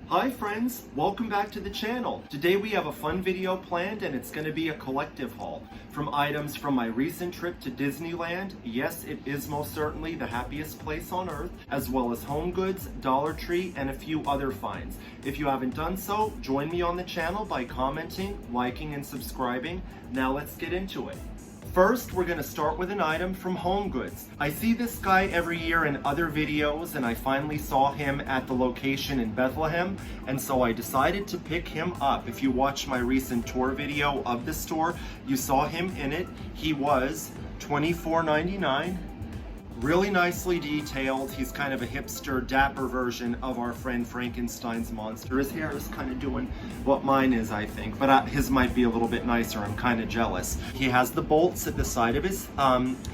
Hi friends, welcome back to the channel. Today we have a fun video planned and it's going to be a collective haul from items from my recent trip to Disneyland. Yes, it is most certainly the happiest place on earth, as well as Home Goods, Dollar Tree, and a few other finds. If you haven't done so, join me on the channel by commenting, liking, and subscribing. Now let's get into it. First, we're going to start with an item from Home Goods. I see this guy every year in other videos, and I finally saw him at the location in Bethlehem, and so I decided to pick him up. If you watched my recent tour video of the store, you saw him in it. He was $24.99. Really nicely detailed. He's kind of a hipster, dapper version of our friend Frankenstein's monster. His hair is kind of doing what mine is, I think, but his might be a little bit nicer. I'm kind of jealous. He has the bolts at the side of his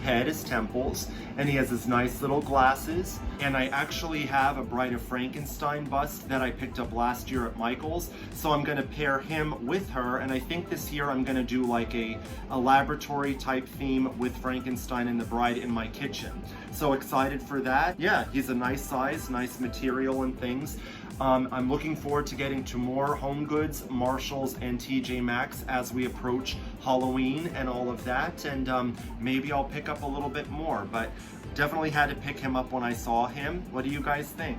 head, his temples, and he has his nice little glasses. And I actually have a Bride of Frankenstein bust that I picked up last year at Michael's, so I'm going to pair him with her, and I think this year I'm going to do like a laboratory type theme with Frankenstein and the Bride in my kitchen. So excited for that. Yeah, he's a nice size, nice material and things. I'm looking forward to getting to more Home Goods, Marshalls, and TJ Maxx as we approach Halloween and all of that, and maybe I'll pick up a little bit more, but definitely had to pick him up when I saw him. What do you guys think?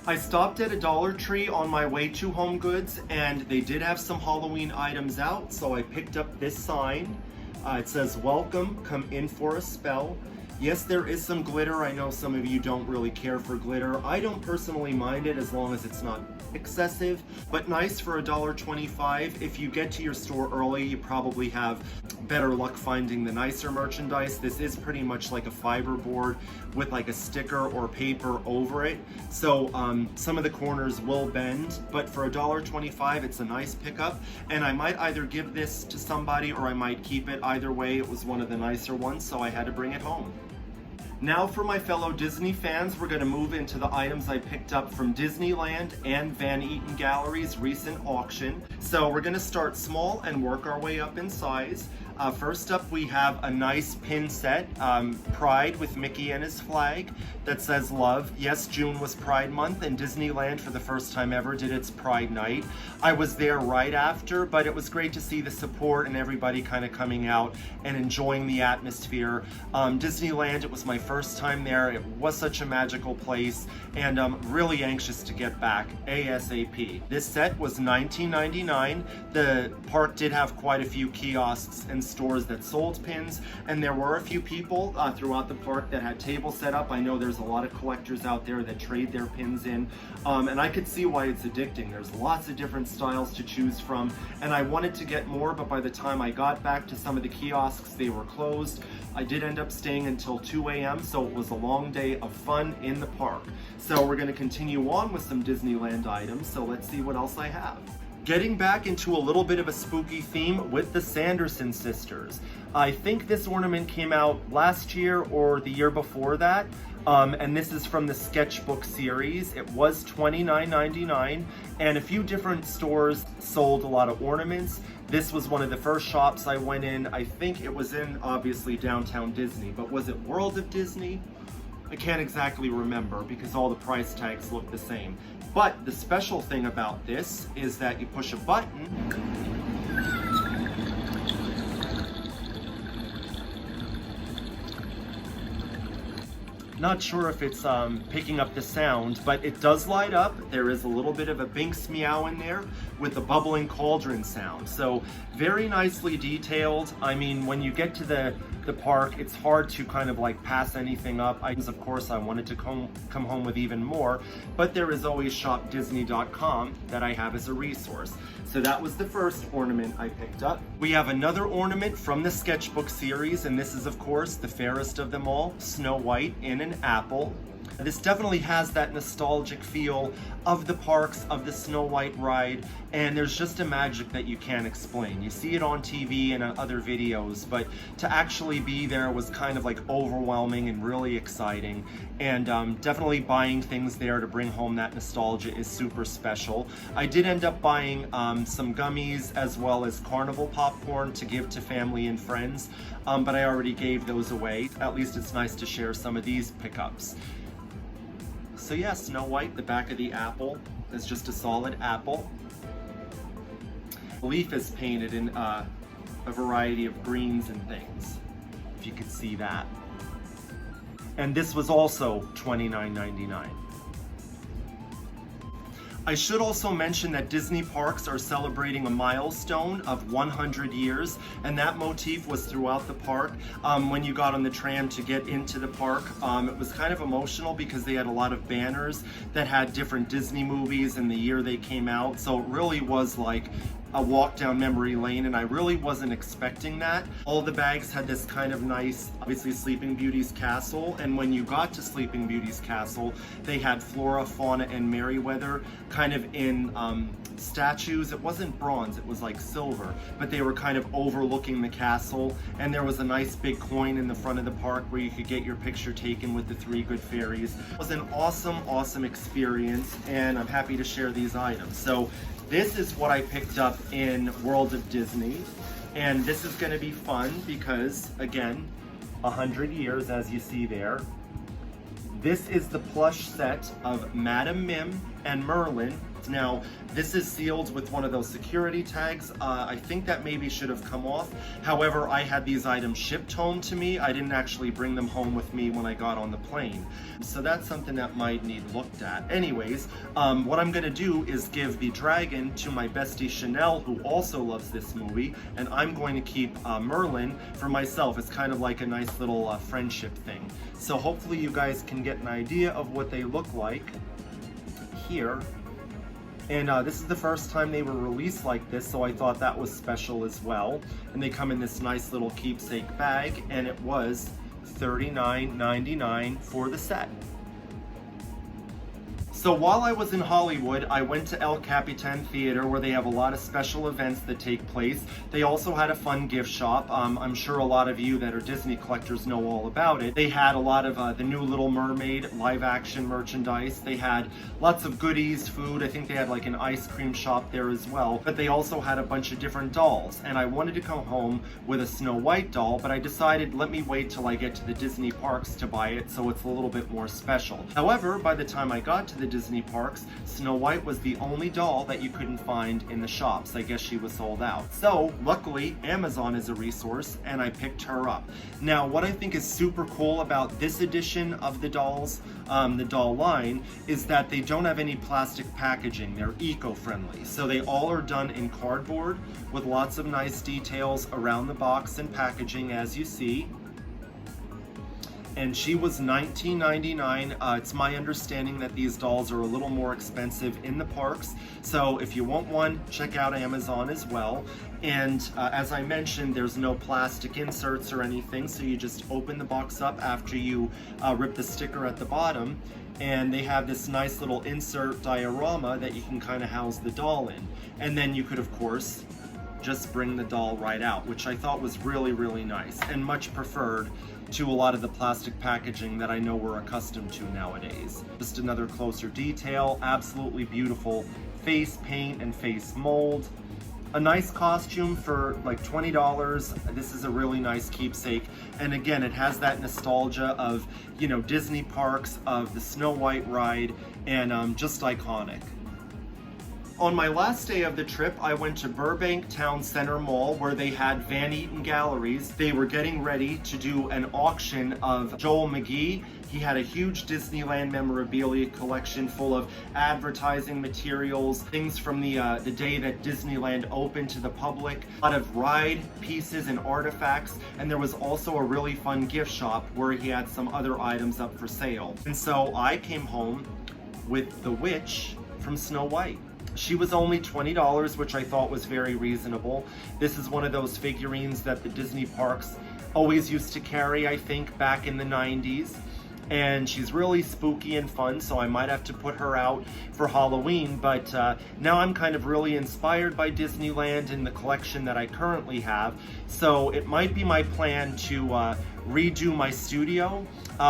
I stopped at a Dollar Tree on my way to Home Goods, and they did have some Halloween items out, so I picked up this sign. It says, "Welcome, come in for a spell." Yes, there is some glitter. I know some of you don't really care for glitter. I don't personally mind it as long as it's not excessive, but nice for $1.25. If you get to your store early, you probably have better luck finding the nicer merchandise. This is pretty much like a fiber board with like a sticker or paper over it. So some of the corners will bend, but for $1.25, it's a nice pickup. And I might either give this to somebody or I might keep it. Either way, it was one of the nicer ones, so I had to bring it home. Now for my fellow Disney fans, we're going to move into the items I picked up from Disneyland and Van Eaton Gallery's recent auction. So we're going to start small and work our way up in size. First up, we have a nice pin set, Pride with Mickey and his flag that says love. Yes, June was Pride Month, and Disneyland for the first time ever did its Pride Night. I was there right after, but it was great to see the support and everybody kind of coming out and enjoying the atmosphere. Disneyland, it was my first time there. It was such a magical place, and I'm really anxious to get back ASAP. This set was $19.99. The park did have quite a few kiosks and stores that sold pins, and there were a few people throughout the park that had tables set up. I know there's a lot of collectors out there that trade their pins in, and I could see why it's addicting. There's lots of different styles to choose from, and I wanted to get more, but by the time I got back to some of the kiosks, they were closed. I did end up staying until 2 a.m., so it was a long day of fun in the park. So we're going to continue on with some Disneyland items, so let's see what else I have. Getting back into a little bit of a spooky theme with the Sanderson sisters. I think this ornament came out last year or the year before that, and this is from the sketchbook series. It was $29.99, and a few different stores sold a lot of ornaments. This was one of the first shops I went in. I think it was in, obviously, downtown Disney, but was it World of Disney? I can't exactly remember because all the price tags look the same. But the special thing about this is that you push a button Not sure if it's picking up the sound, but it does light up. There is a little bit of a Binks meow in there with the bubbling cauldron sound. So very nicely detailed. I mean, when you get to the park, it's hard to kind of like pass anything up. Of course, I wanted to come home with even more, but there is always shopdisney.com that I have as a resource. So that was the first ornament I picked up. We have another ornament from the sketchbook series, and this is of course the fairest of them all, Snow White in an apple. This definitely has that nostalgic feel of the parks, of the Snow White ride, and there's just a magic that you can't explain. You see it on TV and other videos, but to actually be there was kind of like overwhelming and really exciting, and definitely buying things there to bring home that nostalgia is super special. I did end up buying some gummies as well as carnival popcorn to give to family and friends, but I already gave those away. At least it's nice to share some of these pickups. So yeah, Snow White, the back of the apple. It's just a solid apple. The leaf is painted in a variety of greens and things, if you could see that. And this was also $29.99. I should also mention that Disney parks are celebrating a milestone of 100 years, and that motif was throughout the park. When you got on the tram to get into the park, it was kind of emotional because they had a lot of banners that had different Disney movies and the year they came out, so it really was like a walk down memory lane, and I really wasn't expecting that. All the bags had this kind of nice, obviously Sleeping Beauty's castle, and when you got to Sleeping Beauty's castle, they had Flora, Fauna, and Merryweather kind of in statues. It wasn't bronze, it was like silver, but they were kind of overlooking the castle, and there was a nice big coin in the front of the park where you could get your picture taken with the 3 good fairies. It was an awesome experience, and I'm happy to share these items. So this is what I picked up in World of Disney, and this is going to be fun because, again, 100 years, as you see there. This is the plush set of Madame Mim and Merlin. Now, this is sealed with one of those security tags. I think that maybe should have come off. However, I had these items shipped home to me. I didn't actually bring them home with me when I got on the plane. So that's something that might need looked at. Anyways, what I'm gonna do is give the dragon to my bestie Chanel, who also loves this movie, and I'm going to keep Merlin for myself. It's kind of like a nice little friendship thing. So hopefully you guys can get an idea of what they look like here. And this is the first time they were released like this, so I thought that was special as well. And they come in this nice little keepsake bag, and it was $39.99 for the set. So while I was in Hollywood, I went to El Capitan Theater, where they have a lot of special events that take place. They also had a fun gift shop. I'm sure a lot of you that are Disney collectors know all about it. They had a lot of the new Little Mermaid live action merchandise. They had lots of goodies, food. I think they had like an ice cream shop there as well. But they also had a bunch of different dolls. And I wanted to come home with a Snow White doll, but I decided let me wait till I get to the Disney parks to buy it, so it's a little bit more special. However, by the time I got to the Disney parks, Snow White was the only doll that you couldn't find in the shops. I guess she was sold out. So luckily, Amazon is a resource, and I picked her up. Now, what I think is super cool about this edition of the dolls, the doll line, is that they don't have any plastic packaging. They're eco-friendly. So they all are done in cardboard with lots of nice details around the box and packaging, as you see. And she was $19.99. It's my understanding that these dolls are a little more expensive in the parks. So if you want one, check out Amazon as well. And as I mentioned, there's no plastic inserts or anything. So you just open the box up after you rip the sticker at the bottom. And they have this nice little insert diorama that you can kind of house the doll in. And then you could, of course, just bring the doll right out, which I thought was really nice and much preferred to a lot of the plastic packaging that I know we're accustomed to nowadays. Just another closer detail, absolutely beautiful face paint and face mold. A nice costume for like $20. This is a really nice keepsake. And again, it has that nostalgia of, you know, Disney parks, of the Snow White ride, and just iconic. On my last day of the trip, I went to Burbank Town Center Mall, where they had Van Eaton Galleries. They were getting ready to do an auction of Joel Magee. He had a huge Disneyland memorabilia collection full of advertising materials, things from the day that Disneyland opened to the public, a lot of ride pieces and artifacts, and there was also a really fun gift shop where he had some other items up for sale. And so I came home with the witch from Snow White. She was only $20, which I thought was very reasonable. This is one of those figurines that the Disney parks always used to carry, I think, back in the 90s. And she's really spooky and fun, so I might have to put her out for Halloween. But now I'm kind of really inspired by Disneyland and the collection that I currently have. So it might be my plan to redo my studio.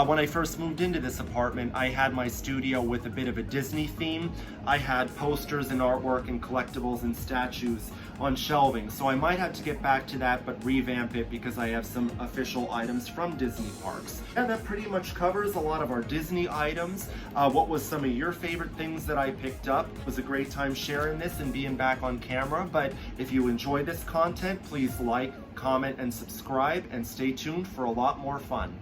When I first moved into this apartment, I had my studio with a bit of a Disney theme. I had posters and artwork and collectibles and statues on shelving, so I might have to get back to that but revamp it because I have some official items from Disney parks. And that pretty much covers a lot of our Disney items. What was some of your favorite things that I picked up? It was a great time sharing this and being back on camera, but if you enjoy this content, please like, comment, and subscribe, and stay tuned for a lot more fun.